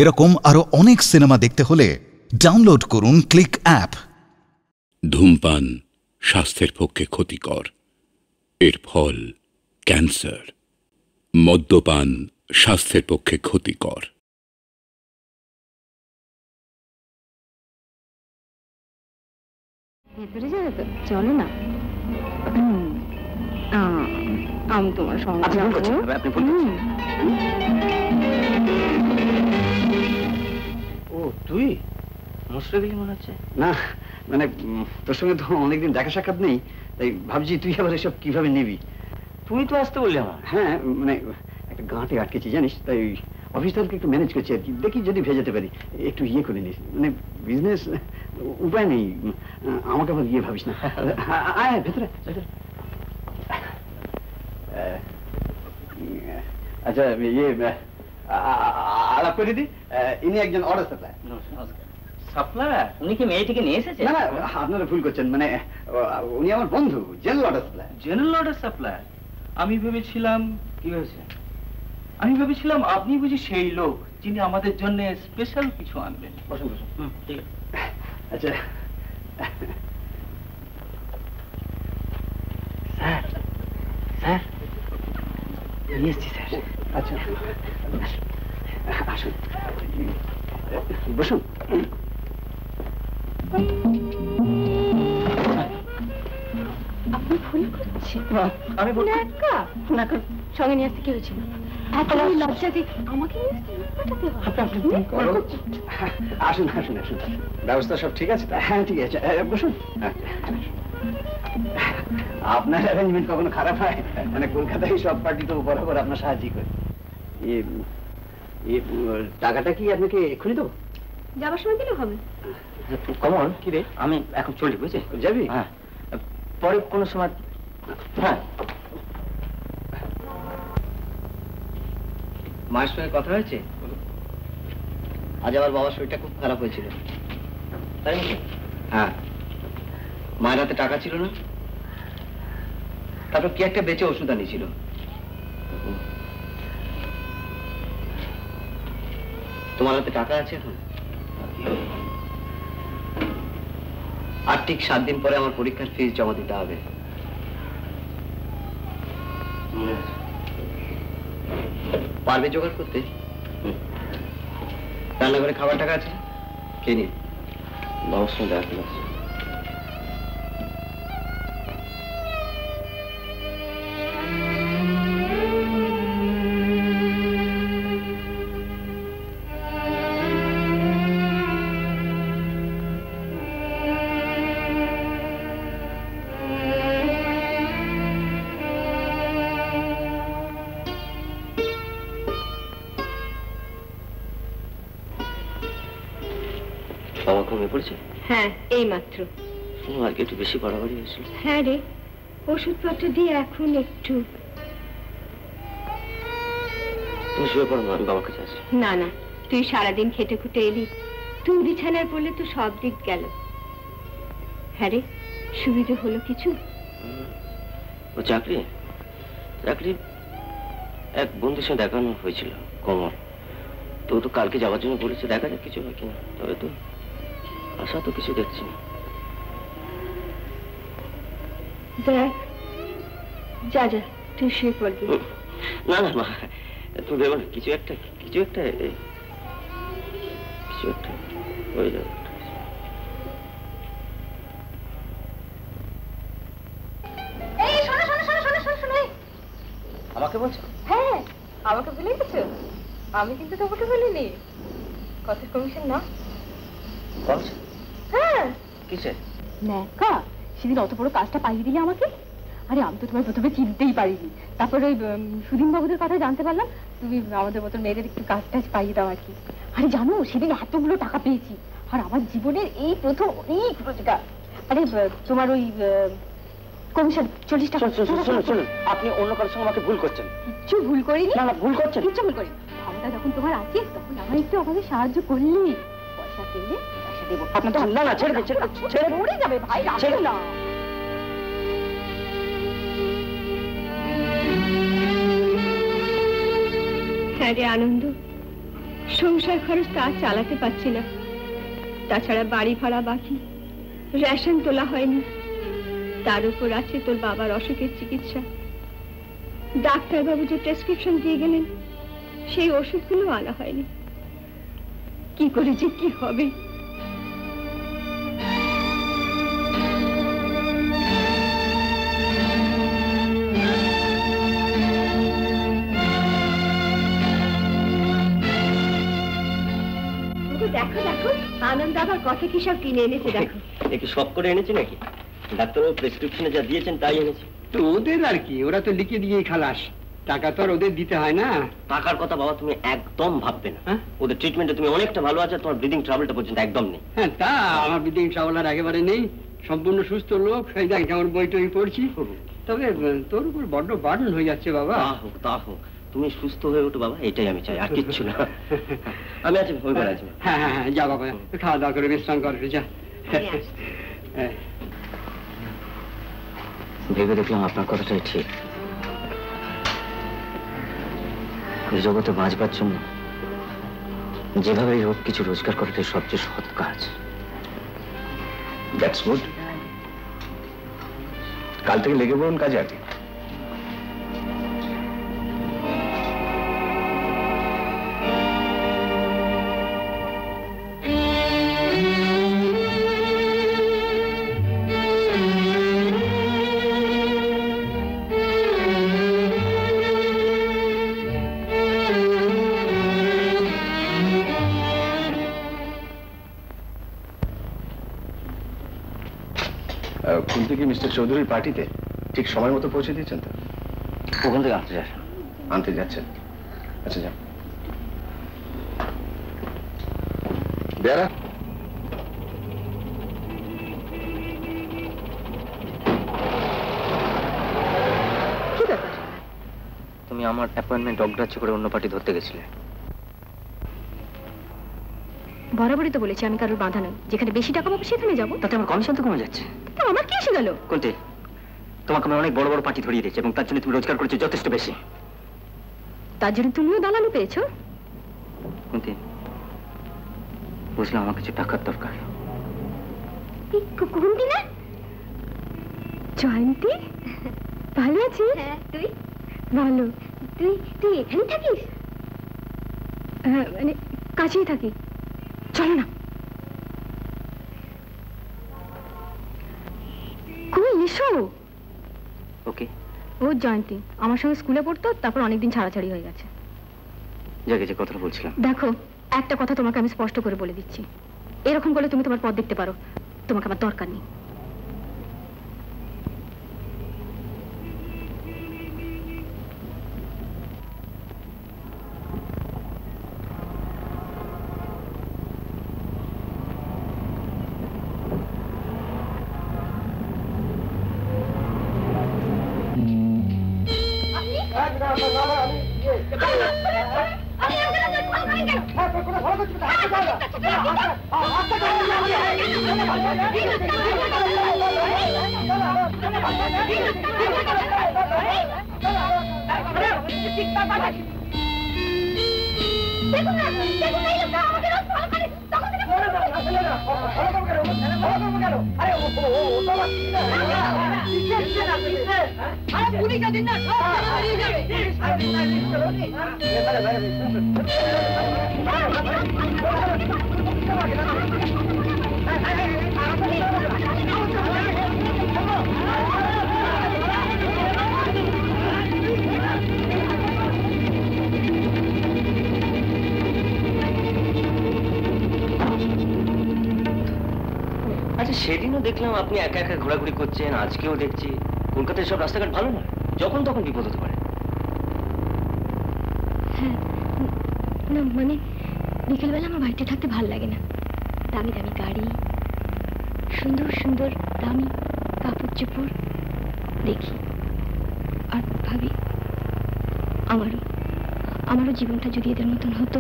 এরকম আরো অনেক সিনেমা দেখতে হলে ডাউনলোড করুন ক্লিক অ্যাপ। ধূমপান স্বাস্থ্যের পক্ষে ক্ষতিকর, এর ফল ক্যান্সার। মদ্যপান স্বাস্থ্যের পক্ষে ক্ষতিকর। ভেতরে যাবে তো? চলো না, আমি তোমার সঙ্গে ও তুই মুশরে গেলি মনে হচ্ছে। না মানে তোর সঙ্গে তো অনেকদিন দেখা সাক্ষাৎ নেই, তাই ভাবছি তুই আবার এসব কিভাবে নিবি। তুই তো আসতে বললি আমার। হ্যাঁ মানে একটা গাঁটে আটকেছি জানিস, তাই অফিসটাকে একটু ম্যানেজ করছি আর কি। দেখি যদি ভেজাতে পারি, একটু ইয়ে করে নিস, মানে বিজনেস উপায় নেই, আমাকে আবার ইয়ে ভাবিস না। আয় ভেতরে ভেতরে। আচ্ছা ইয়ে আলাপ করে দিই, ইনি একজন অর্ডার সাপ্লায়ার। সাপ্লায়ার? উনি কি মেয়েটিকে নিয়ে এসেছে? না না, আপনারা ভুল করছেন, মানে উনি আমার বন্ধু, general order supplier. General order supplier? আমি ভেবেছিলাম কি হয়েছে, আমি ভেবেছিলাম আপনি বুঝি সেই লোক যিনি আমাদের জন্য স্পেশাল কিছু আনবেন। বসুন বসুন। ঠিক আছে। আচ্ছা স্যার, স্যার নিয়ে এসছি স্যার। আচ্ছা আসুন বসুন। আপনি ভুল করছেন। আমি সঙ্গে নিয়ে আসতে কি হয়েছিল? এত লজ্জাতে আমাকে আসুন আসুন আসুন, ব্যবস্থা সব ঠিক আছে? হ্যাঁ ঠিক আছে, বসুন। আপনার অ্যারেঞ্জমেন্ট কখনো খারাপ হয়? মানে কলকাতায় সব পার্টি তো বরাবর আপনার সাহায্য করে। টাকাটা কি আপনাকে এক্ষুনি দেবো? যাবার সময় দিলে হবে। কমল কি রে, আমি এখন চলি, বুঝলি? যাবি? হ্যাঁ, পরে কোনো সময়। হ্যাঁ, মায়ের সঙ্গে কথা হয়েছে? আজ আমার বাবার শরীরটা খুব খারাপ হয়েছিল। তাই নাকি? হ্যাঁ, মায়ের হাতে টাকা ছিল না, তারপর কি একটা বেঁচে ওষুধ আনিয়েছিল। তোমার হাতে টাকা আছে এখন? আর ঠিক 7 দিন পরে আমার পরীক্ষার ফিস জমা দিতে হবে। পারবে জোগাড় করতে? রান্নাঘরে খাবার টাকা আছে, কে নিয়ে বাবার সঙ্গে দেখা করে আসছে। হ্যাঁ এই মাত্র। আজকে একটু বেশি বাড়াবাড়ি হয়েছিল। হ্যাঁ রে, ওষুধপত্র দিয়ে এখন একটু। তুমি শুয়ে পড়ো, আমি বাবার কাছে আসি। না না, তুই সারাদিন খেটে খুটে এলি, তুই বিছানায় পড়লে তো সব দিক গেল। হ্যাঁ রে, সুবিধে হলো কিছু? ও চাকরি চাকরি এক বন্ধুর সঙ্গে দেখানো হয়েছিল, কমল। তো তো কালকে যাওয়ার জন্য বলেছে, দেখা যাক কিছু হয় কিনা। তবে তো আশা তো কিছু দেখছি না। দেখ, যা যা তুই শুয়ে পড়বি। না না মা, তুমি ভেবো না, কিছু একটা হয়ে যাবে। আমাকে বলছো? হ্যাঁ, আমাকে ভুলে গেছো? আমি কিন্তু তোমাকে বলিনি। কথার কমিশন না? হ্যাঁ। কিসের? ন্যাকা, সেদিন অত বড় কাজটা পাইয়ে দিলে আমাকে। আরে আমি তো তোমার প্রথমে চিনতেই পারিনি, তারপর ওই সুদিন বাবুদের কথা জানতে পারলাম তুমি আমাদের মতো মেয়েদের একটু কাজ টাজ পাইয়ে দাও আর কি। আরে জানো, সেদিন এতগুলো টাকা পেয়েছি, আর আমার জীবনের এই প্রথম অনেক রোজগার। আরে তোমার ওই কমিশন 40 টাকা। শুনুন, আপনি অন্য কারোর সঙ্গে আমাকে ভুল করছেন। কিচ্ছু ভুল করিনি। না না, ভুল করছেন। কিচ্ছু ভুল করিনি। ক্ষমতা যখন তোমার আছে তখন আমার একটু আমাকে সাহায্য করলি। পয়সা পেলে পয়সা দেবো। আপনার না না, ছেড়ে ছেড়ে মরে যাবে ভাই, রাখো না। হ্যাঁ রে আনন্দ, সংসার খরচটা আর চালাতে পারছি না, তাছাড়া বাড়ি ভাড়া বাকি, রেশন তোলা হয়নি, তার উপর আছে তোর বাবার অসুখের চিকিৎসা। ডাক্তারবাবু যে প্রেসক্রিপশন দিয়ে গেলেন সেই ওষুধগুলো আনা হয়নি। কি করে যে কি হবে। দেখো দেখো আনন্দ আবার কথা কি সব কিনে এনেছে। দেখো একটু সব করে এনেছে নাকি? ডাক্তারবাবু প্রেসক্রিপশনে যা দিয়েছেন তাই এনেছে। তো ওদের আর কি, ওরা তো লিখে দিয়েই খালাস, টাকা তো আর ওদের দিতে হয় না। টাকার কথা বাবা তুমি একদম ভাববে না। ওদের ট্রিটমেন্টে তুমি অনেকটা ভালো আছো, তোমার ব্রিদিং ট্রাবলটা পর্যন্ত একদম নেই। হ্যাঁ তা আমার ব্রিদিং ট্রাবল আর একেবারে নেই, সম্পূর্ণ সুস্থ লোক। সেই দেখ যেমন বই টই পড়ছি। তবে তোর উপর বড্ড বার্ডেন হয়ে যাচ্ছে বাবা। তা হোক, তুমি সুস্থ হয়ে ওঠো বাবা, এটাই আমি চাই, আর কিচ্ছু না। আমি আছি, ওই ঘরে আছি। হ্যাঁ হ্যাঁ হ্যাঁ, যা বাবা, খাওয়া দাওয়া করে বিশ্রাম কর, যা। ভেবে দেখলাম আপনার কথাটাই ঠিক। এই জগতে বাঁচবার জন্য যেভাবে হোক কিছু রোজগার করাটাই সবচেয়ে সৎ কাজ। That's good. কাল থেকে লেগে পড়ুন কাজে আর কি। কুন্তি কি মিস্টার চৌধুরীর পার্টিতে ঠিক সময় মতো পৌঁছে দিয়েছেন তো? ওখান থেকে আনতে যাচ্ছেন? আনতে যাচ্ছেন? আচ্ছা যান। বেয়ারা কি ব্যাপার? তুমি আমার অ্যাপয়েন্টমেন্ট অগ্রাহ্য করে অন্য পার্টি ধরতে গেছিলে। বরাবরই তো বলেছি আমি কারোর বাঁধা নই, যেখানে বেশি টাকা পাবো সেখানে যাবো। তাতে আমার কমিশন তো কমে যাচ্ছে। তো আমার কি এসে গেল? কোনটি? তোমাকে আমি অনেক বড় বড় পার্টি ধরিয়ে দিয়েছি এবং তার জন্য তুমি রোজগার করেছো যথেষ্ট বেশি। তার জন্য তুমিও দালালি পেয়েছো? কোনটি? বুঝলাম আমার কিছু টাকার দরকার। কুন্তি না? জয়ন্তী, ভালো আছিস? তুই? ভালো। তুই এখানে থাকিস? মানে কাছেই থাকি। চলো না। কই এসো। ওকে। ও জয়ন্তী আমার সঙ্গে স্কুলে পড়তো, তারপর অনেকদিন ছাড়াছাড়ি হয়ে গেছে। যাকে যে কথাটা বলছিলাম। দেখো একটা কথা তোমাকে আমি স্পষ্ট করে বলে দিচ্ছি, এরকম করলে তুমি তোমার পথ দেখতে পারো, তোমাকে আমার দরকার নেই। আচ্ছা সেদিনও দেখলাম আপনি একা একা ঘোরাঘুরি করছেন, আজকেও দেখছি। কলকাতায় সব রাস্তাঘাট ভালো নয়, যখন তখন বিপদ হতে পারে। হ্যাঁ না মানে বিকেলবেলা আমার বাড়িতে থাকতে ভালো লাগে না। দামি দামি গাড়ি, সুন্দর সুন্দর দামি কাপড় চোপড় দেখি আর ভাবি আমারও জীবনটা যদি এদের মতন হতো।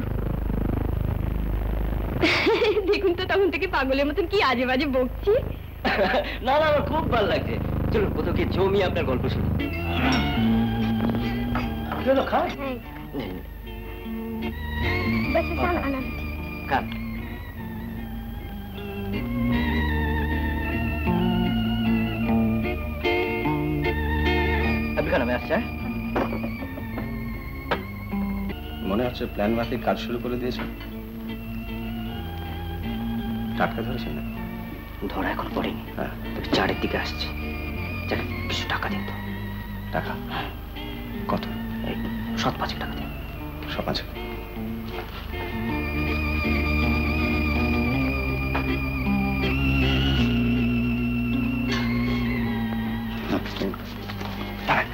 দেখুন তো তখন থেকে পাগলের মতন কি আজে বাজে বকছি। না না আমার খুব ভালো লাগছে। চলুন কোথাও গিয়ে জমিয়ে আপনার গল্প শুনি। খান। बस আচ্ছা চল আনা কান আপনি কেন আমি আসছে মনে হচ্ছে প্ল্যান মাফিক কাজ শুরু করে দিয়েছেন। টাটকা ধরেছেন না? ধরা এখন পড়েনি, তবে চারের দিকে আসছে। কিছু টাকা দিন তো। টাকা কত? এই 7-5 টাকা দিন। 5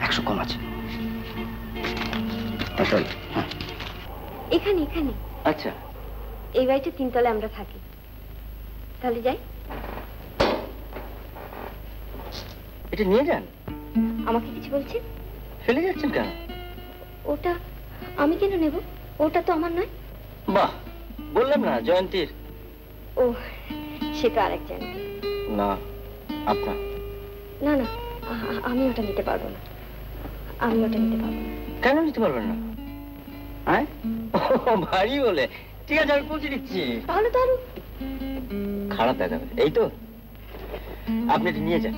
100 কম আছে। এখানে এখানে। আচ্ছা এই বাড়িতে 3 তলায় আমরা থাকি। তাহলে যাই। এটা নিয়ে যান। আমাকে কিছু বলছেন? ফেলে যাচ্ছেন কেন? ওটা আমি কেন নেব? ওটা তো আমার নয়। বাহ, বললাম না জয়ন্তীর। ও সেটা আরেক জয়ন্তী। না আপনার। না না, আমি ওটা নিতে পারবো না। আমি ওটা নিতে পারবো না। কেন নিতে পারবেন না? হ্যাঁ ভারী বলে। ঠিক আছে আমি পৌঁছে দিচ্ছি। তাহলে তো আরো খারাপ দেখাবে। এই তো আপনি এটা নিয়ে যান।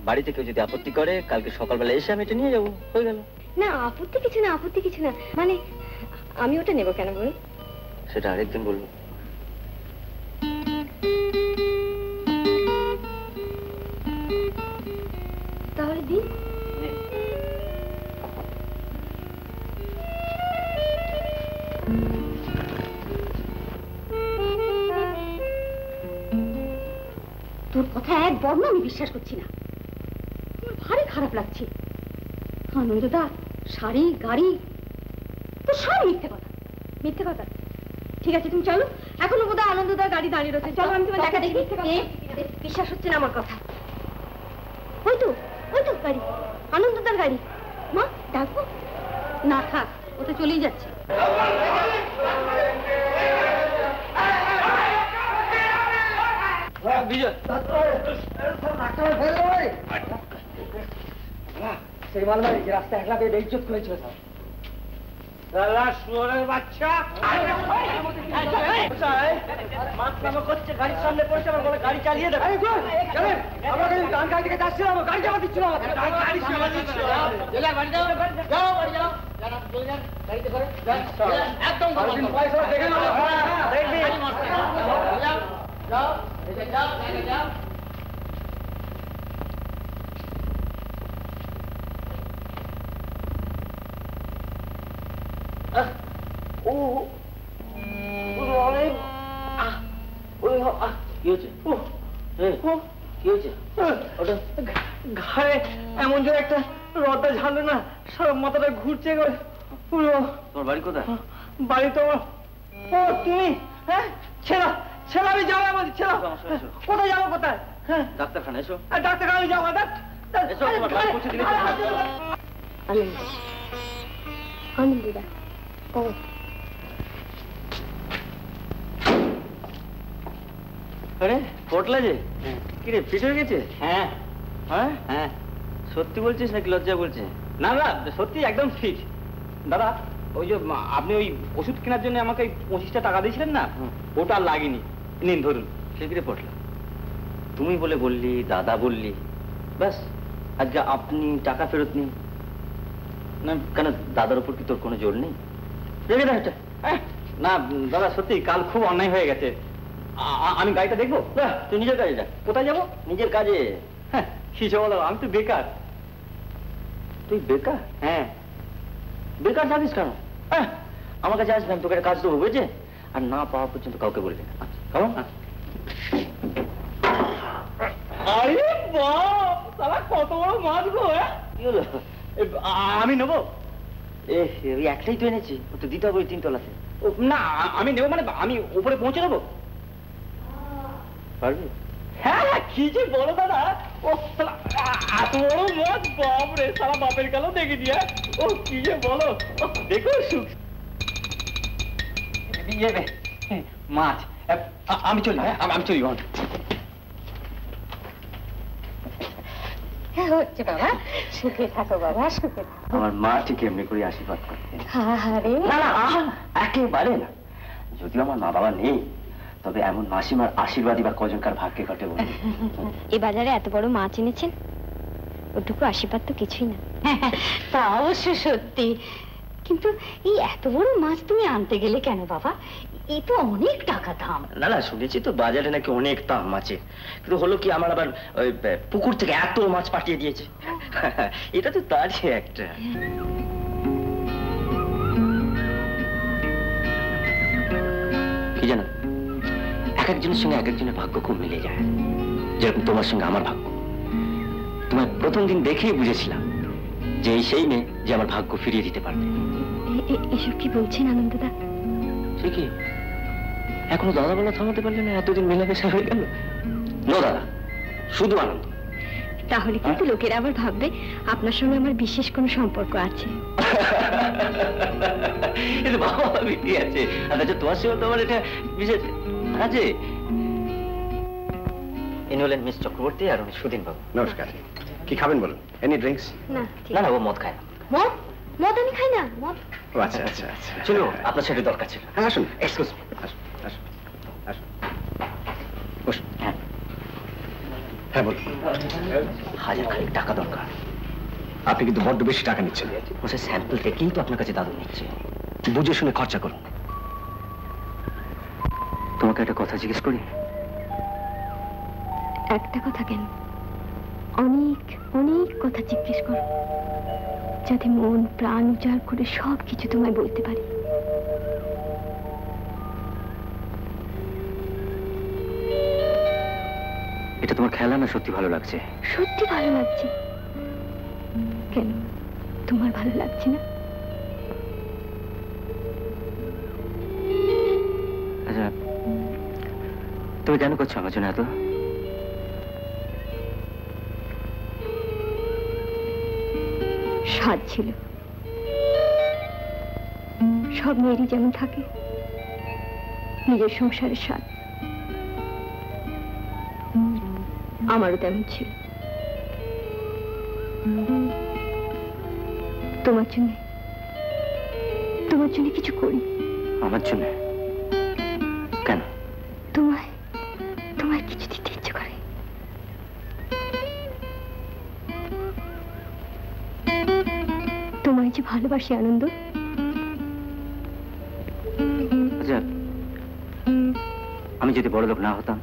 বাড়িতে কেউ যদি আপত্তি করে কালকে সকালবেলা এসে আমি এটা নিয়ে যাবো, হয়ে গেল। না আপত্তি কিছু না, আপত্তি কিছু না। মানে আমি ওটা নেব কেন বলুন? সেটা আরেকদিন বলবো। তাহলে দিন। তোর কথা এক বর্ণ আমি বিশ্বাস করছি না। আমার ভারী খারাপ লাগছে। আনন্দদা শাড়ি গাড়ি তো সব মিথ্যে কথা, মিথ্যে কথা। ঠিক আছে তুমি চলো, এখনো বোধহয় আনন্দদার গাড়ি দাঁড়িয়ে রয়েছে। চলো আমি তোমার দেখা দেখি। বিশ্বাস হচ্ছে না আমার কথা। ওই তো গাড়ি, আনন্দদার গাড়ি। মা ডাকবো? না থাক, ও তো চলেই যাচ্ছে। সেই মালবাড়ি যে রাস্তা একলা পেয়ে বেইজ্জত করেছিল শুয়োরের বাচ্চা করছে, গাড়ির সামনে পড়েছে, আমার বলে গাড়ি চালিয়ে দেবে। আমরা গাড়ি থেকে যাচ্ছিলাম, গাড়ি যাওয়া দিচ্ছিল ঘাড়ে এমন যে একটা রদা ঝাড়লো না, সারা মাথাটা ঘুরছে। তোমার বাড়ি কোথায়? বাড়ি তো ও তুমি? হ্যাঁ ছেলা ছেলা, আমি যাবো বলছি। ছেলা কোথায় যাবো? কোথায়? হ্যাঁ ডাক্তারখানা এসো। ডাক্তারখানা আমি যাবো। আনন্দদা আরে পটলা যে কি রে, ফিট হয়ে গেছে? হ্যাঁ হ্যাঁ হ্যাঁ। সত্যি বলছিস নাকি লজ্জা বলছে? না না সত্যি একদম ফিট। দাদা ওই যে আপনি ওই ওষুধ কেনার জন্য আমাকে 25টা টাকা দিয়েছিলেন না, ওটা আর লাগেনি। নিন ধরুন। সে কি রে পটলা, তুমি বলে বললি, দাদা বললি, ব্যাস আজকে আপনি টাকা ফেরত নিন না কেন? দাদার উপর কি তোর কোনো জোর নেই? রেখে দাও এটা। না দাদা সত্যি কাল খুব অন্যায় হয়ে গেছে। আমি গাড়িটা দেখবো? তুই নিজের কাজে যা। কোথায় যাবো? নিজের কাজে। কিসে বলো, আমি তো বেকার। তুই বেকার? হ্যাঁ। বেকার থাকিস কেন? আমার কাছে আসবেন, তোকে একটা কাজ দেবো, বুঝছে? আর না পাওয়া পর্যন্ত কাউকে বলবি না, কেমন? আরে বাপ, শালা কত বড় মাছ গো! কি হলো? আমি নেবো। ওই একটাই তো এনেছি, ও তো দিতে হবে ওই 3 তলাতে। না আমি নেবো মানে আমি উপরে পৌঁছে নেবো। পারবি? হ্যাঁ হ্যাঁ, কি যে বলো দাদা। ও শালা এত বড় মাছ, বাপ রে! শালা বাপের গেল দেখে দিয়ে। ও কি যে বলো, দেখো সুখ মাছ। আমি চলি, আমি চলি। হচ্ছে বাবা, সুখে থাকো বাবা, সুখে থাকো। আমার মা ঠিক এমনি করে আশীর্বাদ করতেন। আরে না না একেবারে না। যদিও আমার মা বাবা নেই, তবে এমন মাসিমার আশীর্বাদই বা কজনকার ভাগ্যে ঘটে বলে। এ বাজারে এত বড় মাছ এনেছেন, ওটুকু আশীর্বাদ তো কিছুই না। তা অবশ্য সত্যি, কিন্তু এই এত বড় মাছ তুমি আনতে গেলে কেন বাবা? এ তো অনেক টাকা দাম। না না, শুনেছি তো বাজারে নাকি অনেক দাম মাছের, কিন্তু হলো কি আমার আবার ওই পুকুর থেকে এত মাছ পাঠিয়ে দিয়েছে। এটা তো তারই একটা। কি জানো, এক একজনের সঙ্গে এক একজনের ভাগ্য খুব মিলে যায়। যেরকম তোমার সঙ্গে আমার ভাগ্য। তোমার প্রথম দিন দেখেই বুঝেছিলাম যে এই সেই মেয়ে যে আমার ভাগ্য ফিরিয়ে দিতে পারবে। এসব কি বলছেন আনন্দদা? ঠিকই, এখনো দাদা বলা থামাতে পারলে না, এতদিন মেলামেশা হয়ে গেল। নো দাদা, শুধু আনন্দ। তাহলে কিন্তু লোকেরা আবার ভাববে আপনার সঙ্গে আমার বিশেষ কোনো সম্পর্ক আছে। বাবা বিটি আছে, আচ্ছা তোমার সঙ্গে তো আমার এটা বিশেষ আছে। ইনি হলেন মিস চক্রবর্তী আর উনি সুদিন বাবু। নমস্কার। কি খাবেন বলুন? Any drinks? না না না, ও মদ খায় না। মদ? মদ আমি খাই না। মদ? ও আচ্ছা আচ্ছা আচ্ছা। চলো, আপনার সাথে দরকার ছিল। হ্যাঁ আসুন। Excuse me. আসুন আসুন আসুন, বসুন। হ্যাঁ বলুন। 1000 খানিক টাকা দরকার। আপনি কিন্তু বড্ড বেশি টাকা নিচ্ছেন। ও সে স্যাম্পল থেকেই তো আপনার কাছে দাদু নিচ্ছে। বুঝে শুনে খরচা করুন। তোমাকে একটা কথা জিজ্ঞেস করি? একটা কথা কেন, অনেক অনেক কথা জিজ্ঞেস করো, যাতে মন প্রাণ উজাড় করে সব কিছু তোমায় বলতে পারি। এটা তোমার খেলা না সত্যি ভালো লাগছে? সত্যি ভালো লাগছে। কেন, তোমার ভালো লাগছে না? আচ্ছা, তুমি কেন করছো আমার জন্য এত? স্বাদ ছিল, সব মেয়েরই যেমন থাকে নিজের সংসারের স্বাদ, আমারও তেমন ছিল। তোমার জন্য কিছু করি। আমার জন্য? কেন? তোমায় কিছু দিতে ইচ্ছে করে। তোমায় যে ভালোবাসি আনন্দ। আচ্ছা, আমি যদি বড় লোক না হতাম?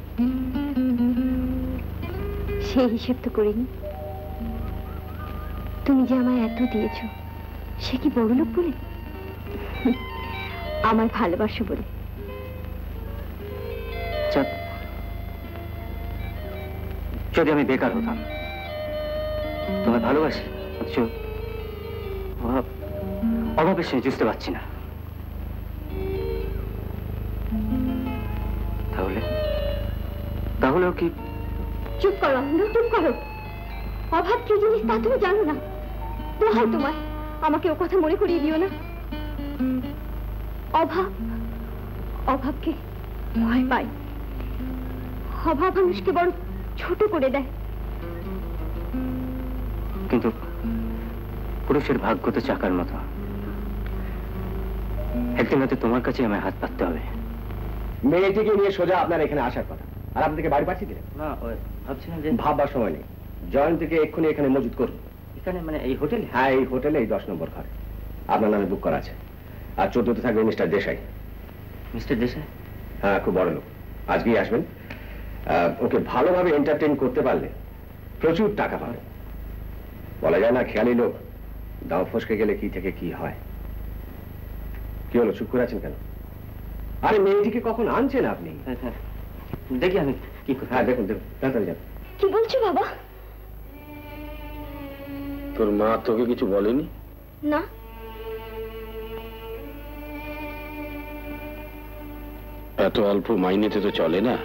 সেই হিসেব তো করিনি। তুমি যে আমায় এত দিয়েছো, সে কি বড় লোক বলে? আমার ভালোবাসো বলে। যদি আমি বেকার হতাম, তোমায় ভালোবাসি, অথচ অভাবের সঙ্গে বুঝতে পারছি না, তাহলেও কি? চুপ করো আনন্দ, চুপ করো। অভাব কি জিনিস তা তুমি জানো না। দোহাই তোমায়, আমাকে ও কথা মনে করিয়ে দিও না। অভাবকে ভয় পাই। অভাব মানুষকে বড় ছোট করে দেয়। কিন্তু পুরুষের ভাগ্য তো চাকার মতো, একদিন হয়তো তোমার কাছে আমায় হাত পাততে হবে। মেয়েটিকে নিয়ে সোজা আপনার এখানে আসার কথা, আর আপনাকে বাড়ি পাঠিয়ে দিলেন? না, ভাবছিলাম যে ভাববার সময় নেই, জয়ন্তীকে এক্ষুনি এখানে মজুদ করুন। এখানে মানে এই হোটেলে? হ্যাঁ, এই হোটেলে, এই 10 নম্বর ঘরে আপনার নামে বুক করা আছে। আর 14তে থাকবে মিস্টার দেশাই। মিস্টার দেশাই? হ্যাঁ, খুব বড় লোক, আজকেই আসবেন। ওকে ভালোভাবে এন্টারটেইন করতে পারলে প্রচুর টাকা পাবে। বলা যায় না, খেয়ালি লোক, দাও ফসকে গেলে কি থেকে কি হয়। কি হলো, চুপ করে আছেন কেন? আরে মেয়েটিকে কখন আনছেন আপনি? দেখি আমি কি করি। হ্যাঁ, দেখুন দেখুন, তাড়াতাড়ি যান। কি বলছো বাবা? তোর মা তোকে কিছু বলেনি? না। এত অল্প মাইনেতে তো চলে না,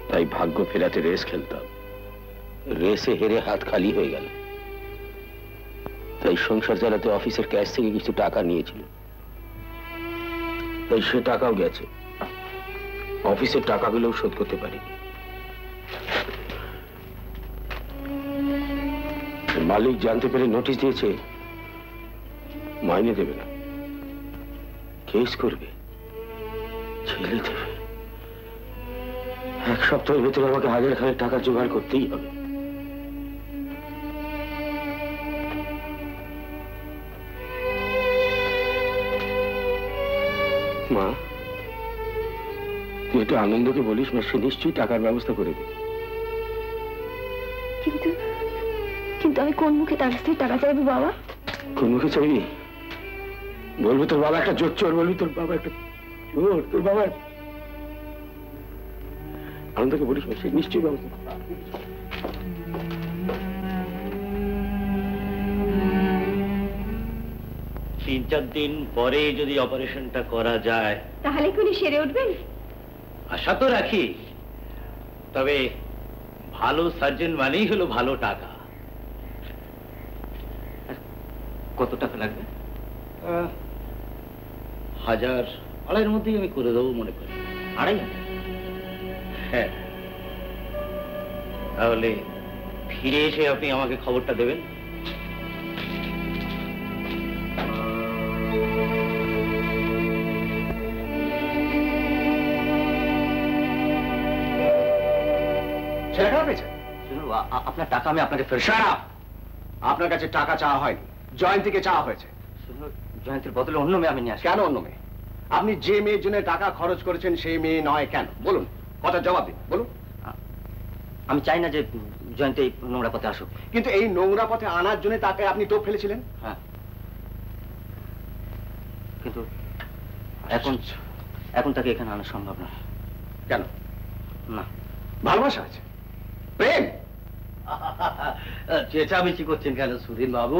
তাই ভাগ্য ফেরাতে রেস খেলতাম। রেসে হেরে হাত খালি হয়ে গেল, তাই সংসার চালাতে অফিসের ক্যাশ থেকে কিছু টাকা নিয়েছিল, তাই সে টাকাও গেছে। অফিসের টাকাগুলোও শোধ করতে পারিনি। মালিক জানতে পেরে নোটিশ দিয়েছে, মাইনে দেবে না, কেস করবে। ছেলে দেবে। এক সপ্তাহের ভেতরে আমাকে হাজার খানেক টাকা জোগাড় করতেই হবে। মা, তুই একটু আনন্দকে বলিস না, সে নিশ্চয়ই টাকার ব্যবস্থা করে দেবে। কিন্তু কিন্তু আমি কোন মুখে তার কাছ থেকে টাকা চাইবো বাবা? কোন মুখে চাইবি? বলবি তোর বাবা একটা জোর চোর, বলবি তোর বাবা একটা চোর, তোর বাবা। আনন্দকে বলিস না, সে নিশ্চয়ই ব্যবস্থা করবে। 3-4 দিন পরে যদি অপারেশনটা করা যায় তাহলে কি উনি সেরে উঠবেন? আশা তো রাখি, তবে ভালো সার্জন মানেই হলো ভালো টাকা। কত টাকা লাগবে? 1000-2,500 মধ্যেই আমি করে দেবো মনে করি। 2,500? হ্যাঁ। তাহলে ফিরে এসে আপনি আমাকে খবরটা দেবেন। আপনার টাকা আমি আপনাকে ফেরত। আপনার কাছে টাকা চাওয়া হয়নি, জয়ন্তীকে চাওয়া হয়েছে। জয়ন্তীর বদলে অন্য মেয়ে আমি নিয়ে আসি। কেন অন্য মেয়ে? আপনি যে মেয়ের জন্য টাকা খরচ করেছেন সেই মেয়ে নয় কেন? বলুন, কথার জবাব দিন, বলুন। আমি চাই না যে জয়ন্তী এই নোংরা পথে আসুক। কিন্তু এই নোংরা পথে আনার জন্য তাকে আপনি টোপ ফেলেছিলেন। হ্যাঁ, কিন্তু এখন তাকে এখানে আনা সম্ভব না। কেন? না, ভালোবাসা আছে, প্রেম। চেঁচামেচি করছেন কেন সুধীন বাবু?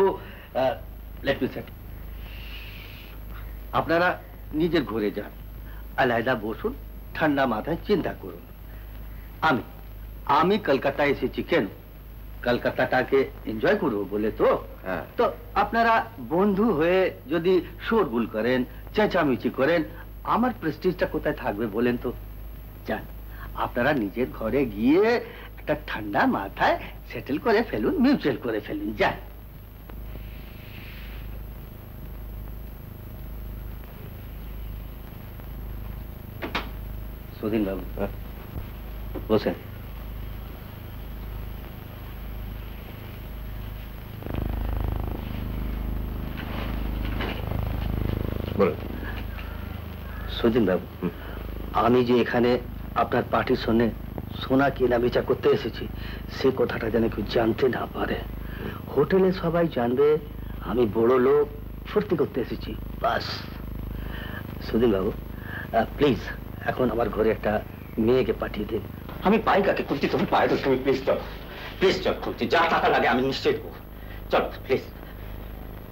লেট মি সে, আপনারা নিজের ঘরে যান, আলাদা বসুন, ঠান্ডা মাথায় চিন্তা করুন। আমি কলকাতা এসেছি কেন? কলকাতাটাকে এনজয় করবো বলে তো। তো আপনারা বন্ধু হয়ে যদি শোরগুল করেন, চেঁচামেচি করেন, আমার প্রেস্টিজটা কোথায় থাকবে বলেন তো? যান, আপনারা নিজের ঘরে গিয়ে একটা ঠান্ডা মাথায় সেটেল করে ফেলুন, মিউচুয়াল করে ফেলুন। যান। সুধীন বাবু বসেন। সুধীন বাবু, আমি যে এখানে আপনার পার্টির সঙ্গে সোনা কেনা বেচা করতে এসেছি, সে কথাটা যেন কেউ জানতে না পারে। হোটেলে সবাই জানবে আমি বড় লোক, ফুর্তি করতে এসেছি, বাস। সুধীন বাবু প্লিজ এখন আমার ঘরে একটা মেয়েকে পাঠিয়ে দিন। আমি পাই কাকে কুর্তি, তুমি পাই তো, তুমি প্লিজ চল, প্লিজ চল কুর্তি, যা টাকা লাগে আমি নিশ্চয়ই দেবো। চল প্লিজ।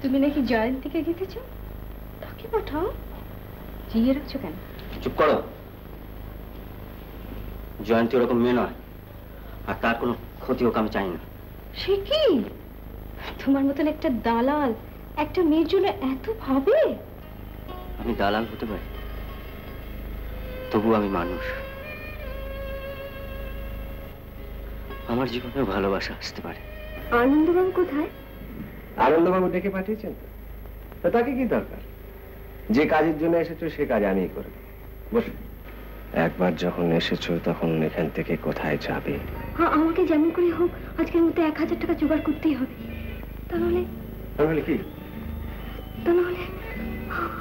তুমি নাকি জয়ন্তীকে জিতেছ? তাকে পাঠাও। জিয়ে রাখছো কেন? চুপ করো। জয়ন্তী ওরকম মেয়ে নয়, আর তার কোনো ক্ষতি হোক আমি চাই না। সে কি? তোমার মতন একটা দালাল একটা মেয়ের জন্য এত ভাবে? আমি দালাল হতে পারি, তবু আমি মানুষ। আমার জীবনে ভালোবাসা আসতে পারে। আনন্দবাবু কোথায়? আনন্দবাবু ডেকে পাঠিয়েছেন তো, তাকে কি দরকার? যে কাজের জন্য এসেছো সে কাজ আমিই করব। বস। একবার যখন এসেছো তখন এখান থেকে কোথায় যাবে? আমাকে যেমন করে হোক আজকের মধ্যে 1000 টাকা জোগাড় করতেই হবে। তাহলে কি? তা নাহলে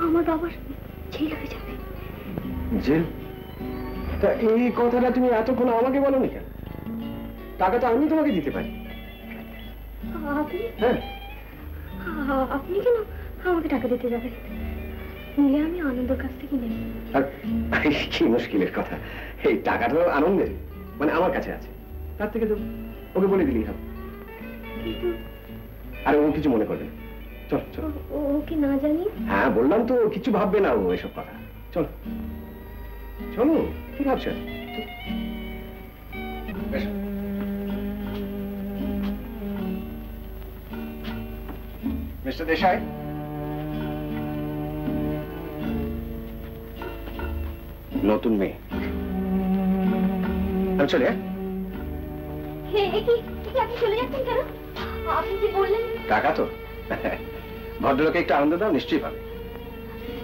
আমার বাবার জেল হয়ে যাবে। জেল? তা এই কথাটা তুমি এতক্ষণ আমাকে বলোনি কেন? টাকা তো আমি তোমাকে দিতে পারি। আপনি? হ্যাঁ। আপনি কেন আমাকে টাকা দিতে যাবেন? নিলে আমি আনন্দের কাছ থেকে নেব। কি মুশকিলের কথা, এই টাকাটা আনন্দের, মানে আমার কাছে আছে, তার থেকে তো ওকে বলে দিলেই হবে। আরে ও কিছু মনে করবে না, চল চল। ও কি না জানি? হ্যাঁ বললাম তো, কিছু ভাববে না ও এসব কথা। চলো চলো, কি ভাবছো? মিস্টার দেশাই, নতুন মেয়ে, আমি চলে। আপনি চলে যাচ্ছেন কেন? আপনি কি বললেন? টাকা তো ভদ্রলোকে একটু আনন্দ দাও, নিশ্চয়ই পাবে।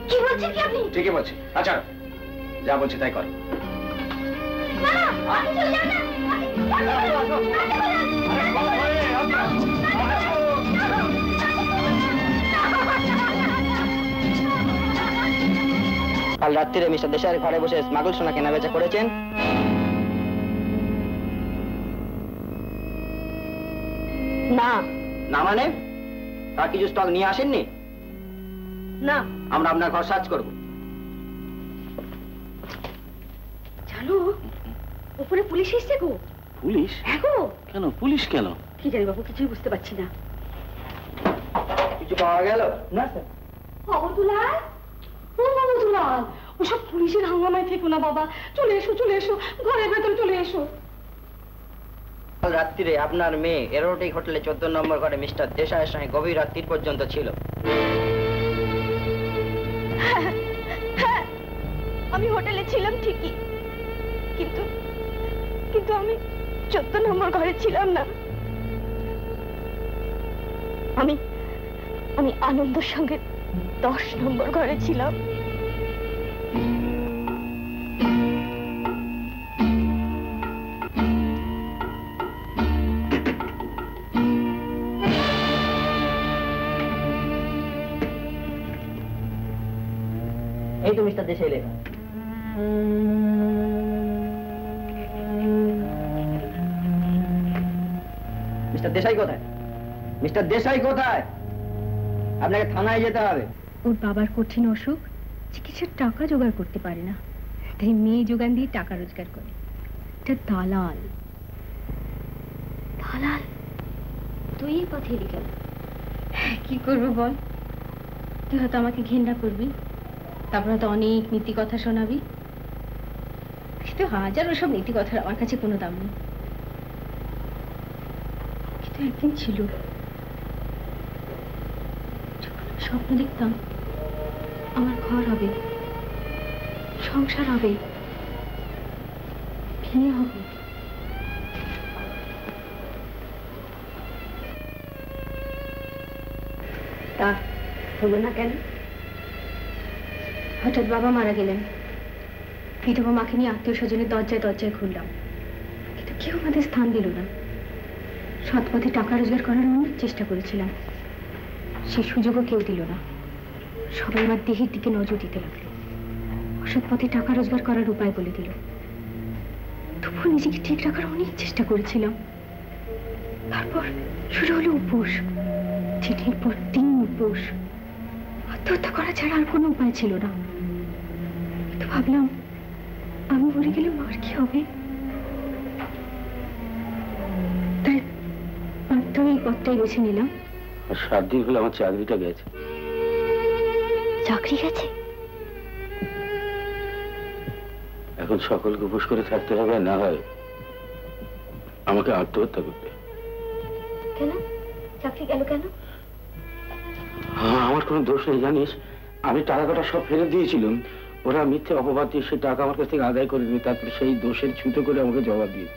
কি বলছেন কি আপনি? ঠিকই বলছি। আচ্ছা যা বলছি তাই কর। কাল রাত্রিরে মিস্টার দেশাইয়ের ঘরে বসে স্মাগল সোনা কেনা বেচা করেছেন? না। না মানে? তার কিছু স্টক নিয়ে আসেননি? না। আমরা আপনার ঘর সার্চ করব। জানো উপরে পুলিশ এসছে গো। পুলিশ? হ্যাঁ গো। কেন পুলিশ কেন? কি জানি বাবু, কিছুই বুঝতে পারছি না। কিছু পাওয়া গেল? না স্যার। বাবুদুলাল, ও বাবুদুলাল, ওসব পুলিশের হাঙ্গামায় থেকো না বাবা, চলে এসো চলে এসো, ঘরের ভেতরে চলে এসো। কাল রাত্রিরে আপনার মেয়ে এরোটিক হোটেলে 14 নম্বর ঘরে মিস্টার দেশাইয়ের সঙ্গে গভীর রাত্রি পর্যন্ত ছিল। আমি হোটেলে ছিলাম ঠিকই, কিন্তু কিন্তু আমি 14 নম্বর ঘরে ছিলাম না। আমি আমি আনন্দের সঙ্গে 10 নম্বর ঘরে ছিলাম। এই তো মিস্টার দেশাই লেখা। মিস্টার দেশাই কোথায়? মিস্টার দেশাই কোথায়? আপনাকে থানায় যেতে হবে। ওর বাবার কঠিন অসুখ, চিকিৎসার টাকা জোগাড় করতে পারে না, তাই মেয়ে যোগান দিয়ে টাকা রোজগার করে। এটা দালাল। দালাল? তুই এই পথে এলি কেন? কি করবো বল? তুই হয়তো আমাকে ঘেন্না করবি, তারপর হয়তো অনেক নীতি কথা শোনাবি, কিন্তু হাজার ওসব নীতি কথার আমার কাছে কোনো দাম নেই। কিন্তু একদিন ছিল, যখন আমি স্বপ্ন দেখতাম আমার ঘর হবে, সংসার হবে, বিয়ে হবে। তা হলো না কেন? হঠাৎ বাবা মারা গেলেন, বিধবা মাকে নিয়ে আত্মীয় স্বজনের দরজায় দরজায় ঘুরলাম, কিন্তু কেউ আমাদের স্থান দিল না। সৎ পথে টাকা রোজগার করার অনেক চেষ্টা করেছিলাম, সে সুযোগও কেউ দিল না। সবাই আমার দেহের দিকে নজর দিতে লাগলো, অসৎ পথে টাকা রোজগার করার উপায় বলে দিল। তবুও নিজেকে ঠিক রাখার অনেক চেষ্টা করেছিলাম। তারপর শুরু হলো উপোস, দিনের পর দিন উপোস। আত্মহত্যা করা ছাড়া আর কোনো উপায় ছিল না। তো ভাবলাম, আমি মরে গেলে মার কি হবে? তাই বাধ্য হয়ে এই পথটাই বেছে নিলাম। আর 7 দিন হলো আমার চাকরিটা গেছে। চাকরি গেছে? এখন সকলকে উপোস করে থাকতে হবে, না হয় আমাকে আত্মহত্যা করতে। কেন? চাকরি গেল কেন? হ্যাঁ, আমার কোনো দোষ নেই জানিস। আমি টাকাটা সব ফেরত দিয়েছিলাম, ওরা মিথ্যে অপবাদ দিয়ে সেই টাকা আমার কাছ থেকে আদায় করে দিবে, তারপরে সেই দোষের ছুতো করে আমাকে জবাব দিয়ে।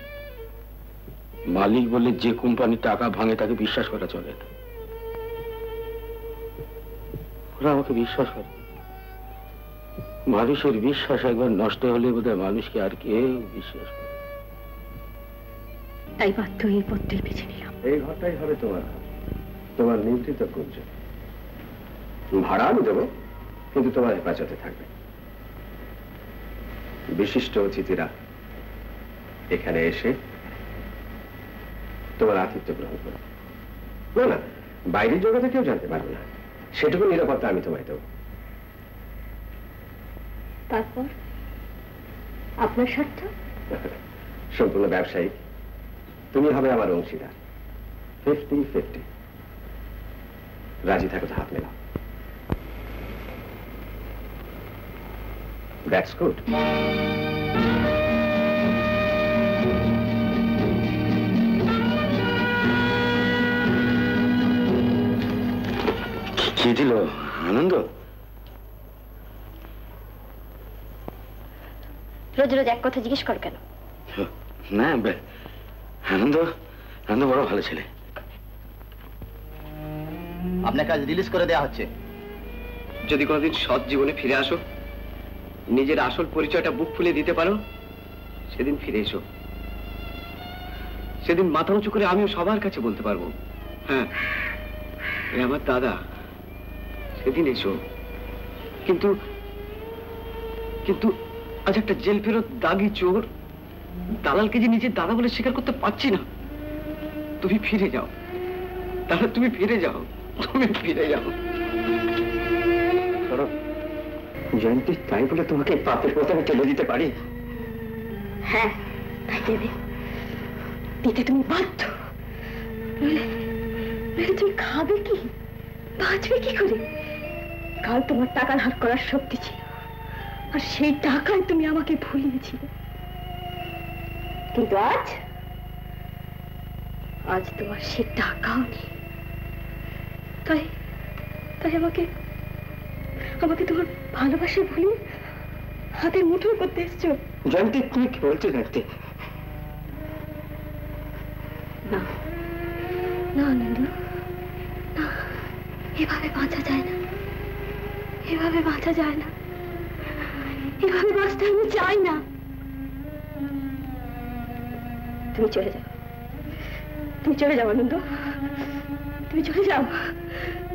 মালিক বলে যে কোম্পানি টাকা ভাঙে তাকে বিশ্বাস করা চলে না। ওরা আমাকে বিশ্বাস করে। মানুষের বিশ্বাস একবার নষ্ট হলে বোধহয় মানুষকে আর কেউ বিশ্বাস করে। তাই বাধ্য হয়ে এই পথটাই বেছে নিলাম। এই ঘরটাই হবে তোমার, তোমার নিয়ন্ত্রিত করছে। ভাড়া আমি দেবো, কিন্তু তোমার হেফাজতে থাকবে। বিশিষ্ট অতিথিরা এখানে এসে তোমার আতিথ্য গ্রহণ করবে। না না, বাইরের জগতে কেউ জানতে পারবে না, সেটুকু নিরাপত্তা আমি তোমায় দেবো। তারপর আপনার স্বার্থ? সম্পূর্ণ ব্যবসায়িক। তুমি হবে আমার অংশীদার, 50-50। রাজি থাকো তো হাত মেলাও। That's good. কি দিল আনন্দ? রোজ রোজ এক কথা জিজ্ঞেস কর কেন? না, আনন্দ আনন্দ বড় ভালো ছেলে। আপনাকে আজ রিলিজ করে দেওয়া হচ্ছে। যদি কোনোদিন সৎ জীবনে ফিরে আসো, নিজের আসল পরিচয়টা বুক ফুলে দিতে পারো, সেদিন ফিরে এসো। সেদিন মাথা উঁচু করে আমিও সবার কাছে বলতে পারবো, হ্যাঁ এ আমার দাদা। সেদিন এসো। কিন্তু কিন্তু আজ একটা জেল ফেরত দাগি চোর দালালকে যে নিজের দাদা বলে স্বীকার করতে পারছি না। তুমি ফিরে যাও দাদা, তুমি ফিরে যাও, তুমি ফিরে যাও। জয়ন্তী, তাই বলে তোমাকে পাপের কথা চলে দিতে পারি? হ্যাঁ, তাই দেবে, দিতে তুমি বাধ্য। তুমি খাবে কি, বাঁচবে কি করে? কাল তোমার টাকা ধার করার শক্তি ছিল, আর সেই টাকায় তুমি আমাকে ভুলিয়েছিলে। কিন্তু আজ আজ তোমার সে টাকাও নেই। তাই তাই আমাকে আমাকে তোমার ভালোবাসা ভুলিয়ে হাতের মুঠো করতে এসছো। জয়ন্তী, তুমি কি বলছো জয়ন্তী? না না নন্দু, না, এভাবে বাঁচা যায় না, এভাবে বাঁচা যায় না, এভাবে বাঁচতে আমি চাই না। তুমি চলে যাও, তুমি চলে যাও আনন্দ, তুমি চলে যাও,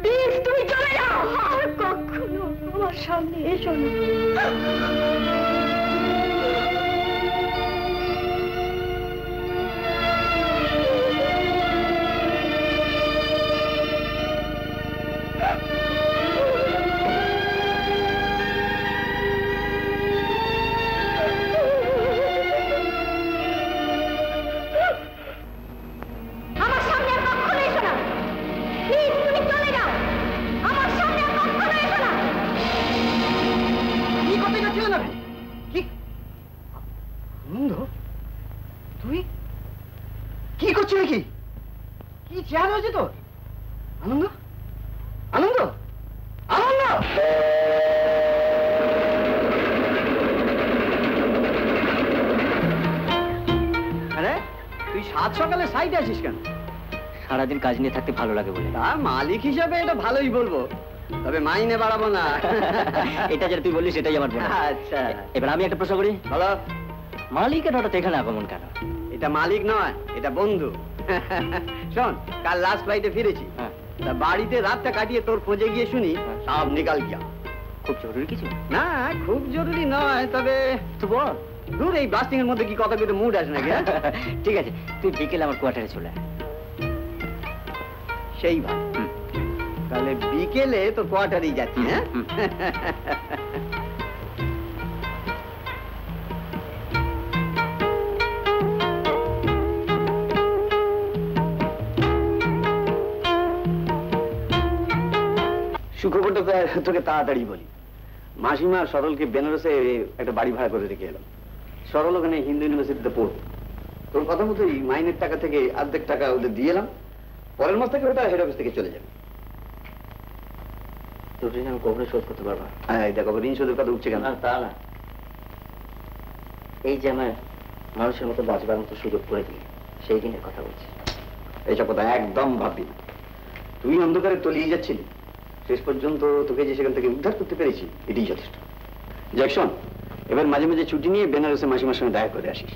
প্লিজ তুমি চলে যাও, আর কখনো আমার সামনে এসো না। তুই কি করছিস? কি কি চেহারা হয়েছে তোর? আনন্দ, আনন্দ, আনন্দ! আরে তুই সাত সকালে সাইডে আছিস কেন? সারাদিন কাজ নিয়ে থাকতে ভালো লাগে বলে। তা মালিক হিসাবে এটা ভালোই বলবো, তবে মাইনে বাড়াবো না। এটা যেটা তুই বললি সেটাই আমার বলা। আচ্ছা, এবার আমি একটা প্রশ্ন করি, বলো। মালিকের হঠাৎ এখানে আগমন কেন? এটা মালিক নয়, এটা বন্ধু। শোন, কাল লাস্ট ফ্লাইটে ফিরেছি, তা বাড়িতে রাতটা কাটিয়ে তোর খোঁজে গিয়ে শুনি সব নিকাল গিয়া। খুব জরুরি কিছু? না, খুব জরুরি নয়, তবে তো বল। দূর, এই ব্লাস্টিং এর মধ্যে কি কথা বলতে মুড আসে নাকি? ঠিক আছে, তুই বিকেলে আমার কোয়ার্টারে চলে আয়। সেই ভাব, তাহলে বিকেলে তোর কোয়ার্টারেই যাচ্ছি। হ্যাঁ, সুখবরটা তোকে তাড়াতাড়ি বলি। মাসিমা সরলকে বেনারসে একটা বাড়ি ভাড়া করে রেখে এলাম। সরল ওখানে হিন্দু ইউনিভার্সিটিতে পড়বে। তোর কথা মতোই মাইনের টাকা থেকে অর্ধেক টাকা ওদের দিয়ে এলাম। পরের মাস থেকে ওটা হেড অফিস থেকে চলে যাবে। তোর ঋণ আমি কখনো শোধ করতে পারবো? হ্যাঁ, দেখো ঋণ শোধের কথা উঠছে কেন? তা না, এই যে আমার মানুষের মতো বাঁচবার মতো সুযোগ করে দিই, সেই দিনের কথা বলছি। এইসব কথা একদম ভাববি না। তুই অন্ধকারে তলিয়ে যাচ্ছিলি, শেষ পর্যন্ত তোকে যে সেখান থেকে উদ্ধার করতে পেরেছি, এটাই যথেষ্ট। জ্যাকসন, এবার মাঝে মাঝে ছুটি নিয়ে বেনারসে মাসিমার সঙ্গে দেখা করে আসিস।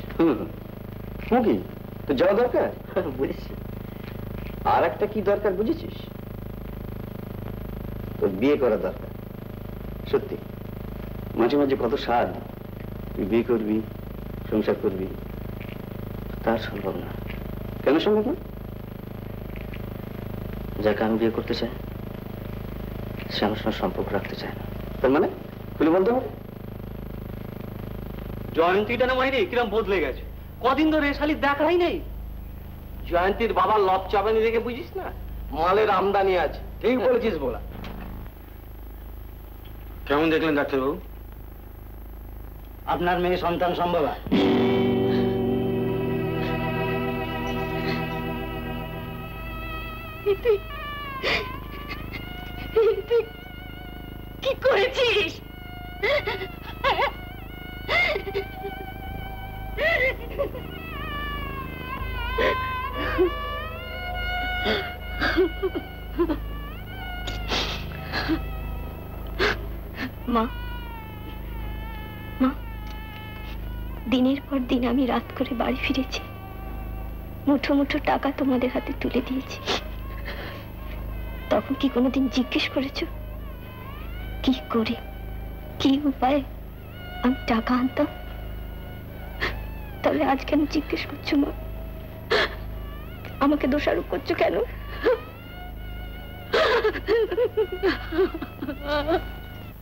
কি তো যাওয়া দরকার? বুঝেছি। আর একটা কি দরকার বুঝেছিস? তোর বিয়ে করা দরকার। সত্যি, মাঝে মাঝে কত স্বাদ। তুই বিয়ে করবি, সংসার করবি। তার সম্ভব না। কেন সম্ভব না? যাকে আমি বিয়ে করতে চাই সে আমার সঙ্গে সম্পর্ক রাখতে চায় না। তার মানে খুলে বলতে হবে। জয়ন্তীটা না মাইরে কিরম বদলে গেছে। কদিন ধরে শালি দেখাই নেই। জয়ন্তীর বাবার লব চাপানি দেখে বুঝিস না, মালের আমদানি আছে। ঠিক বলেছিস বলা। কেমন দেখলেন ডাক্তারবাবু? আপনার মেয়ে সন্তান সম্ভব? কি করেছিস? মা, দিনের পর দিন আমি রাত করে বাড়ি ফিরেছি, মুঠো মুঠো টাকা তোমাদের হাতে তুলে দিয়েছি। তখন কি কোনোদিন জিজ্ঞেস করেছো কি করে, কি উপায়ে আমি টাকা আনতাম? তাহলে আজ কেন জিজ্ঞেস করছো মা? আমাকে দোষারোপ করছো কেন?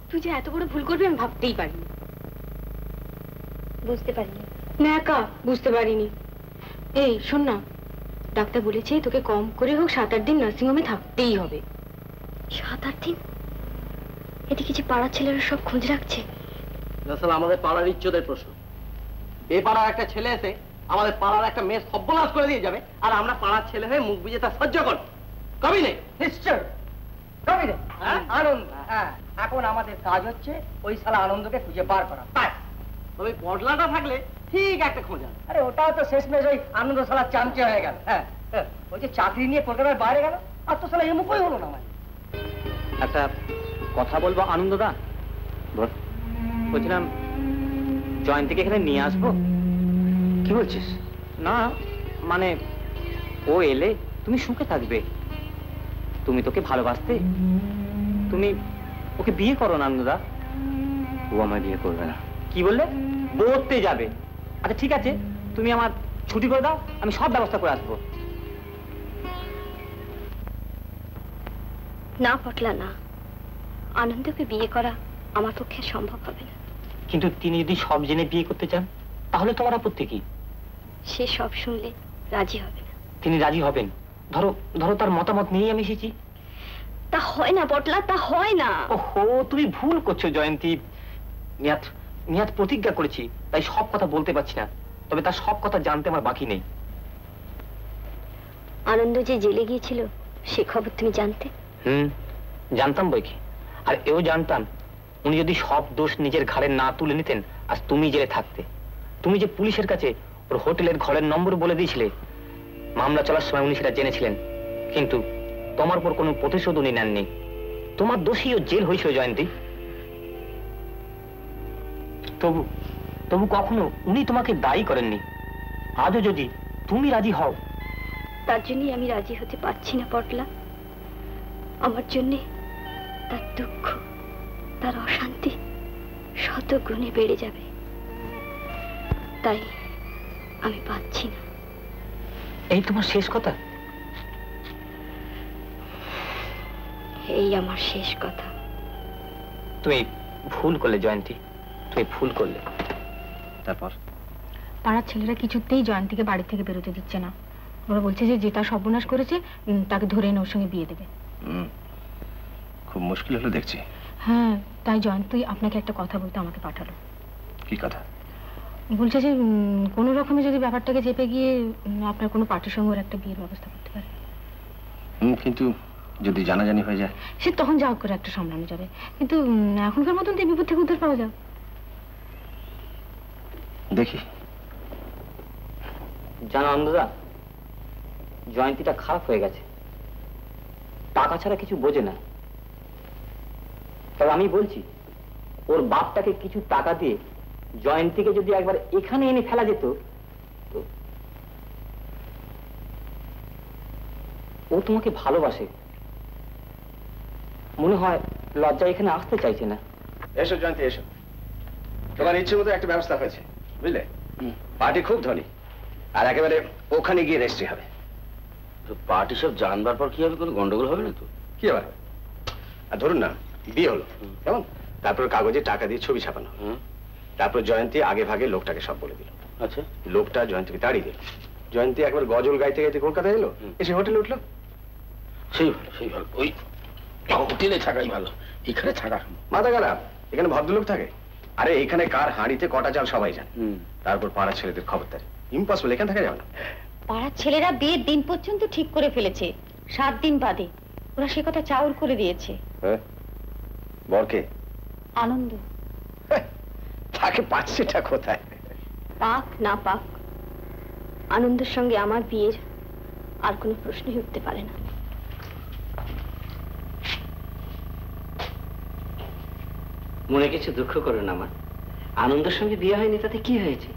তুই যে এত বড় ভুল করবি আমি ভাবতেই পারিনি। বুঝতে পারিনি। না একা বুঝতে পারিনি। এই শোন না, ডাক্তার বলেছে তোকে কম করে হোক 7-8 দিন নার্সিংহোমে থাকতেই হবে। 7-8 দিন? এদিকে যে পাড়ার ছেলেরা সব খোঁজ রাখছে। আসলে আমাদের পাড়ার ইজ্জতের প্রশ্ন। এই পাড়ার একটা ছেলে এসে আমাদের পাড়ার একটা মেয়ে সর্বনাশ করে দিয়ে যাবে, আর আমরা পাড়ার ছেলে হয়ে মুখ বুজে তা সহ্য করব? কবি নেই নিশ্চয় কবি রে, আনন্দ। হ্যাঁ, এখন আমাদের কাজ হচ্ছে ওই শালা আনন্দকে খুঁজে বার করা। তাই তবে বদলাটা থাকলে ঠিক একটা খোঁজা। আরে ওটাও তো শেষমেশ ওই আনন্দ শালা চামচে হয়ে গেল। হ্যাঁ, ওই যে চাকরি নিয়ে কলকাতার বাইরে গেল, আর তো শালা এমুকই হলো না। আমার একটা কথা বলবো আনন্দদা। বলছিলাম জয়ন্তীকে এখানে নিয়ে আসবো। কি বলছিস? না মানে ও এলে তুমি সুখে থাকবে। তুমি তোকে ভালোবাসতে, তুমি ওকে বিয়ে করো না আনন্দদা। ও আমায় বিয়ে করবে না। কি বললে? পড়তে যাবে? আচ্ছা ঠিক আছে, তুমি আমার ছুটি করে দাও, আমি সব ব্যবস্থা করে আসবো। না পটলা না, আনন্দকে বিয়ে করা আমার পক্ষে সম্ভব হবে না। কিন্তু তিনি যদি সব জেনে বিয়ে করতে চান তাহলে তোমার আপত্তি কি? সে সব শুনলে রাজি হবে না। তিনি রাজি হবেন? ধরো ধরো তার মতামত নিয়েই আমি এসেছি। তা হয় না পটলা, তা হয় না। ওহো, তুমি ভুল করছো জয়ন্তী। নিয়াত প্রতিজ্ঞা করেছি, তাই সব কথা বলতে পারছি না, তবে তার সব কথা জানতে আমার বাকি নেই। আনন্দ যে জেলে গিয়েছিল সে খবর তুমি জানতে? জানতাম বইকি। আর এও জানতাম উনি যদি সব দোষ নিজের ঘাড়ে না তুলে নিতেন আজ তুমি জেলে থাকতে। তুমি যে পুলিশের কাছে ওর হোটেলের ঘরের নম্বর বলে দিয়েছিলে, মামলা চলার সময় উনি সেটা জেনেছিলেন, কিন্তু তোমার উপর কোনো প্রতিশোধ উনি নেননি। তোমার দোষী ও জেল হয়েছিল জয়ন্তী। তবু তবু কখনো উনি তোমাকে দায়ী করেননি। আজও যদি তুমি রাজি হও। তার জন্যই আমি রাজি হতে পারছি না পটলা। আমার জন্য তার দুঃখ, তার অশান্তি শত গুণে বেড়ে যাবে, তাই আমি পাচ্ছি না। এই তোমার শেষ কথা? এই আমার শেষ কথা। তুমি ভুল করলে জয়ন্তী, তুমি ভুল করলে। তারপর পাড়ার ছেলেরা কিছুতেই জয়ন্তীকে বাড়ি থেকে বেরোতে দিচ্ছে না। ওরা বলছে যে তার সর্বনাশ করেছে তাকে ধরে এনে ওর সঙ্গে বিয়ে দেবে। খুব মুশকিল হলো দেখছি। হ্যাঁ, তাই জয়ন্তী আপনাকে একটা কথা বলতে আমাকে পাঠালো। কি কথা? বলছে যে কোনো রকমে যদি ব্যাপারটাকে চেপে গিয়ে আপনার কোনো পার্টির সঙ্গে ওর একটা বিয়ের ব্যবস্থা করতে পারে। কিন্তু যদি জানাজানি হয়ে যায়? সে তখন যা করে একটা সামলানো যাবে, কিন্তু এখনকার মতন তো বিপদ থেকে উদ্ধার পাওয়া যাবে। দেখি। জানো আনন্দদা, জয়ন্তীটা খারাপ হয়ে গেছে, টাকা ছাড়া কিছু বোঝে না। তবে আমি বলছি ওর বাপটাকে কিছু টাকা দিয়ে জয়ন্তীকে যদি একবার এখানে এনে ফেলা যেত, ও তোমাকে ভালোবাসে, মনে হয় লজ্জা এখানে আসতে চাইছে না। এসো জয়ন্তী, এসো। তোমার ইচ্ছে মতো একটা ব্যবস্থা হয়েছে, বুঝলে? পার্টি খুব ধনী, আর একেবারে ওখানে গিয়ে রেজিস্ট্রি হবে। পার্টি সব জানবার পর কি হবে? কোনো গন্ডগোল হবে না তো? কি আবার? আর ধরুন না বিয়ে হলো, কেমন? তারপর কাগজে টাকা দিয়ে ছবি ছাপানো, তারপর জয়ন্তী আগে ভাগে লোকটাকে সব বলে দিল। আচ্ছা, লোকটা জয়ন্তীকে তাড়িয়ে দিল। জয়ন্তী একবার গজল গাইতে গাইতে কলকাতায় এলো, এসে হোটেলে উঠলো। সেই ভালো, সেই ভালো। ওই হোটেলে থাকাই ভালো, এখানে থাকা মাথা খারাপ। এখানে ভদ্রলোক থাকে। আরে এখানে কার হাঁড়িতে কটা চাল সবাই জানে। তারপর পাড়ার ছেলেদের খবরদারি। ইম্পসিবল, এখানে থাকা যাবে না। পাড়ার ছেলেরা বিয়ের দিন পর্যন্ত ঠিক করে ফেলেছে, 7 দিন বাদে ওরা সে কথা চাউর করে দিয়েছে। বরকে? আনন্দ। তাকে পাচ্ছেটা কোথায়? পাক না পাক, আনন্দের সঙ্গে আমার বিয়ের আর কোনো প্রশ্নই উঠতে পারে না। মনে কিছু দুঃখ করো না মা, আনন্দের সঙ্গে বিয়ে হয়নি তাতে কি হয়েছে?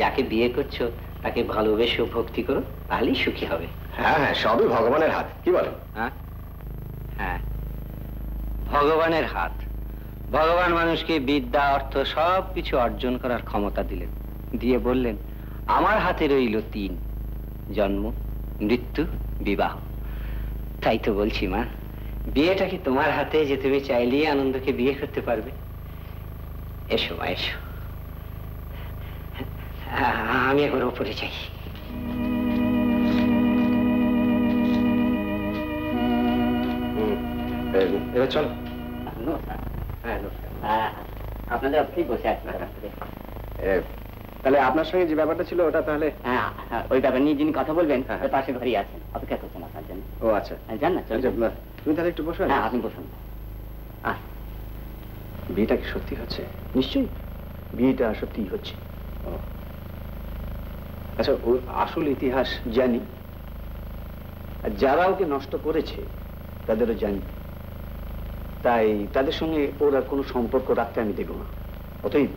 যাকে বিয়ে করছো তাকে ভালোবেসে ভক্তি করো, তাহলেই সুখী হবে। হ্যাঁ হ্যাঁ, সবই ভগবানের হাত, কি বলেন? হ্যাঁ হ্যাঁ, ভগবানের হাত। ভগবান মানুষকে বিদ্যা অর্থ সব কিছু অর্জন করার ক্ষমতা দিলেন, দিয়ে বললেন আমার হাতে রইল 3, জন্ম, মৃত্যু, বিবাহ। তাই তো বলছি মা, বিয়েটা কি তোমার হাতে যে তুমি চাইলেই আনন্দকে বিয়ে করতে পারবে। এসো মা এসো, আমি একবার ওপরে যাই। এবার চলো। আপনাদের অফিসেই বসে আছি। তাহলে আপনার সঙ্গে যে ব্যাপারটা ছিল ওটা তাহলে? ওই ব্যাপার নিয়ে যিনি কথা বলবেন পাশে ঘরেই আছেন, অপেক্ষা করছেন আপনার জন্য। ও আচ্ছা, জান না, তুমি তাহলে একটু বসো। হ্যাঁ আপনি বসুন। বিয়েটা কি সত্যি হচ্ছে? নিশ্চয়ই বিয়েটা সত্যিই হচ্ছে। আচ্ছা, ওর আসল ইতিহাস জানি, আর যারা ওকে নষ্ট করেছে তাদেরও জানি, তাই তাদের সঙ্গে ওর আর কোনো সম্পর্ক রাখতে আমি দেব না। অতএব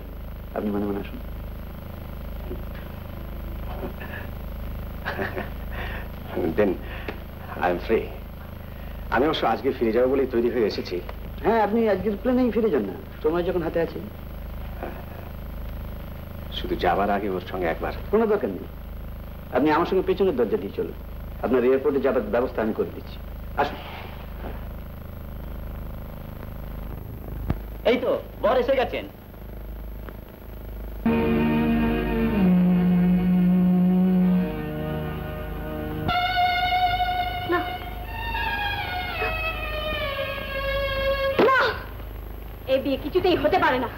আপনি মনে মনে আসুন। Then I am free. আমি অবশ্য আজকে ফিরে যাবো বলেই তৈরি হয়ে এসেছি। হ্যাঁ, আপনি আজকের প্লেনেই ফিরে যান না, সময় যখন হাতে আছে। শুধু যাবার আগে ওর সঙ্গে একবার। কোনো দরকার নেই, আপনি আমার সঙ্গে পেছনের দরজা দিয়ে চলুন, আপনার এয়ারপোর্টে যাবার ব্যবস্থা আমি করে দিচ্ছি। আসুন। এই তো বর এসে গেছেন। এই বিয়ে কিছুতেই হতে পারে না।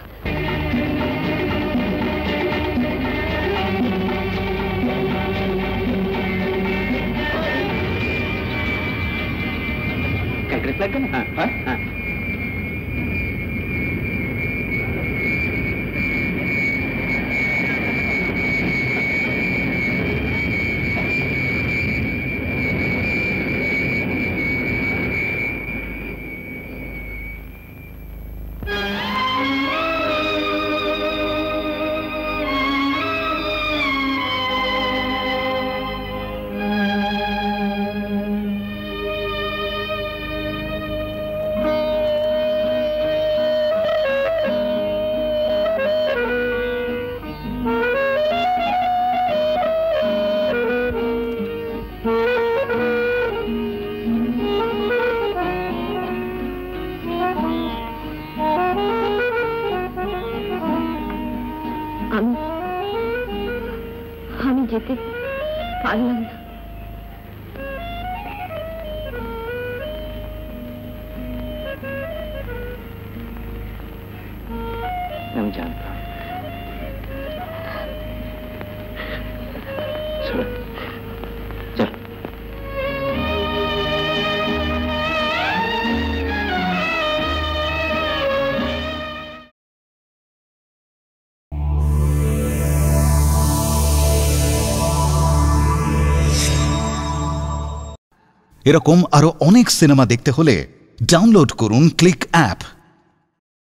ক্যালকুলেট লাগবে না? হ্যাঁ হ্যাঁ। আমি যেতে পারলাম না। আমি জানতাম। এরকম আরো অনেক সিনেমা দেখতে হলে ডাউনলোড করুন ক্লিক অ্যাপ।